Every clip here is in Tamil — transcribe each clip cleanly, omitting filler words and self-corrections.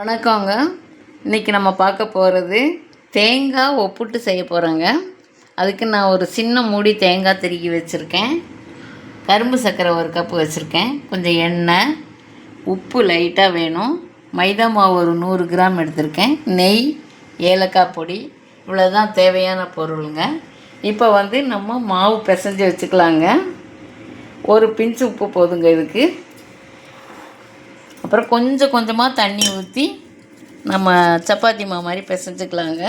வணக்கங்க. இன்றைக்கி நம்ம பார்க்க போகிறது தேங்காய் ஒப்புட்டு செய்ய போகிறோங்க. அதுக்கு நான் ஒரு சின்ன மூடி தேங்காய் திருக்கி வச்சுருக்கேன். கரும்பு சர்க்கரை ஒரு கப்பு வச்சுருக்கேன். கொஞ்சம் எண்ணெய், உப்பு லைட்டாக வேணும். மைதா மாவு ஒரு 100 கிராம் எடுத்திருக்கேன். நெய், ஏலக்காய் பொடி, இவ்வளோதான் தேவையான பொருளுங்க. இப்போ நம்ம மாவு பிசைஞ்சு வச்சுக்கலாங்க. ஒரு பிஞ்சு உப்பு போதுங்க இதுக்கு. அப்புறம் கொஞ்சம் கொஞ்சமாக தண்ணி ஊற்றி நம்ம சப்பாத்தி மாவு மாதிரி பிசைஞ்சுக்கலாங்க.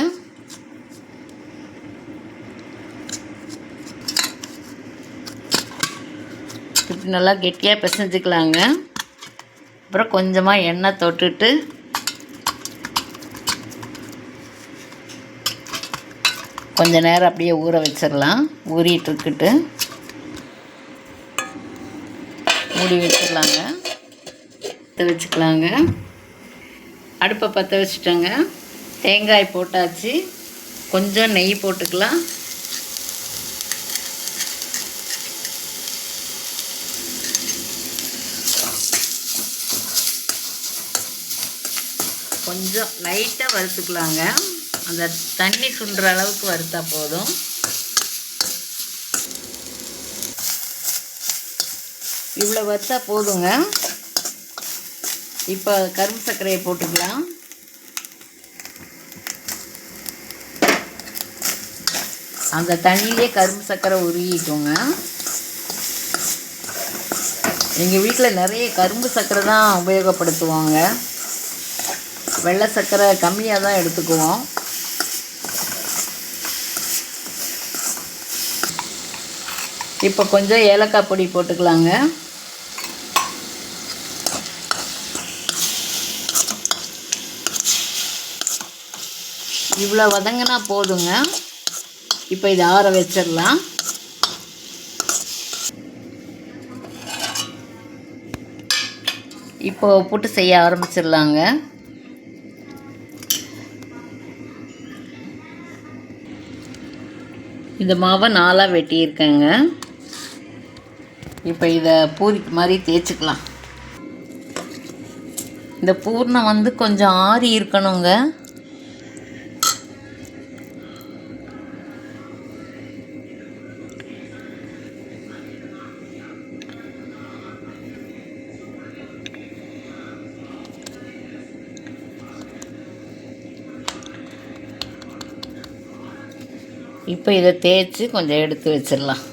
இப்படி நல்லா கெட்டியாக பிசைஞ்சுக்கலாங்க. அப்புறம் கொஞ்சமாக எண்ணெய் தொட்டுட்டு கொஞ்ச நேரம் அப்படியே ஊற வச்சிடலாம். ஊறிட்டுருக்கிட்டு மூடி வச்சிடலாங்க. வச்சுக்கலாங்க. அடுப்பை பற்ற வச்சுட்டோங்க. தேங்காய் போட்டாச்சு. கொஞ்சம் நெய் போட்டுக்கலாம். கொஞ்சம் லைட்டாக வறுத்துக்கலாங்க. அந்த தண்ணி சுண்டுற அளவுக்கு வறுத்தா போதும். இவ்வளோ வறுத்தா போதுங்க. இப்போ கரும்பு சர்க்கரையை போட்டுக்கலாம். அந்த தண்ணியிலே கரும்பு சர்க்கரை உருகிக்குங்க. எங்கள் வீட்டில் நிறைய கரும்பு சர்க்கரை தான் உபயோகப்படுத்துவாங்க. வெள்ளை சர்க்கரை கம்மியாக தான் எடுத்துக்குவோம். இப்போ கொஞ்சம் ஏலக்காய் பொடி போட்டுக்கலாங்க. இவ்வளோ வதங்கினா போதுங்க. இப்போ இதை ஆற வச்சிடலாம். இப்போ புட்டு செய்ய ஆரம்பிச்சிடலாங்க. இந்த மாவை 4ஆக வெட்டியிருக்கேங்க. இப்போ இதை பூரிக்கு மாதிரி தேய்ச்சிக்கலாம். இந்த பூர்ணம் கொஞ்சம் ஆறி இருக்கணுங்க. இப்போ இதை தேய்ச்சி கொஞ்சம் எடுத்து வச்சிடலாம்.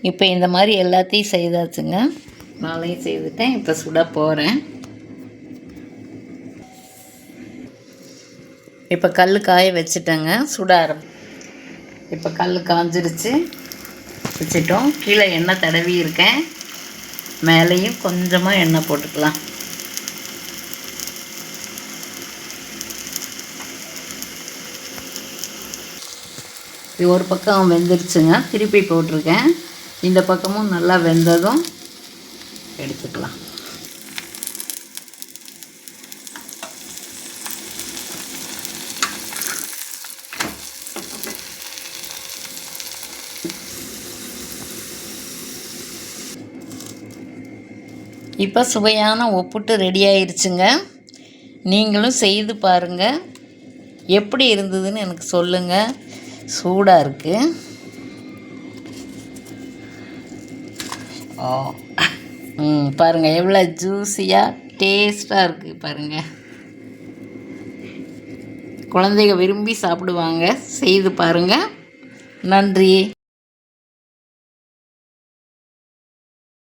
இப்போ இந்த மாதிரி எல்லாத்தையும் செய்தாச்சுங்க. நாளையும் செய்துட்டேன். இப்போ சுட போகிறேன். இப்போ கல் காய வச்சுட்டேங்க. சுட இப்போ கல் காஞ்சிருச்சு. வச்சுட்டோம். கீழே எண்ணெய் தடவி இருக்கேன். மேலேயும் கொஞ்சமாக எண்ணெய் போட்டுக்கலாம். இது ஒரு பக்கம் வெந்துருச்சுங்க. திருப்பி போட்டிருக்கேன். இந்த பக்கமும் நல்லா வெந்ததும் எடுத்துக்கலாம். இப்போ சுவையான ஒப்புட்டு ரெடி ஆயிருச்சுங்க. நீங்களும் செய்து பாருங்கள். எப்படி இருந்ததுன்னு எனக்கு சொல்லுங்கள். சூடாக இருக்குது. பாருங்கள் எவ்வளோ ஜூஸியாக டேஸ்ட்டாக இருக்குது பாருங்கள். குழந்தைங்க விரும்பி சாப்பிடுவாங்க. செய்து பாருங்கள். நன்றி.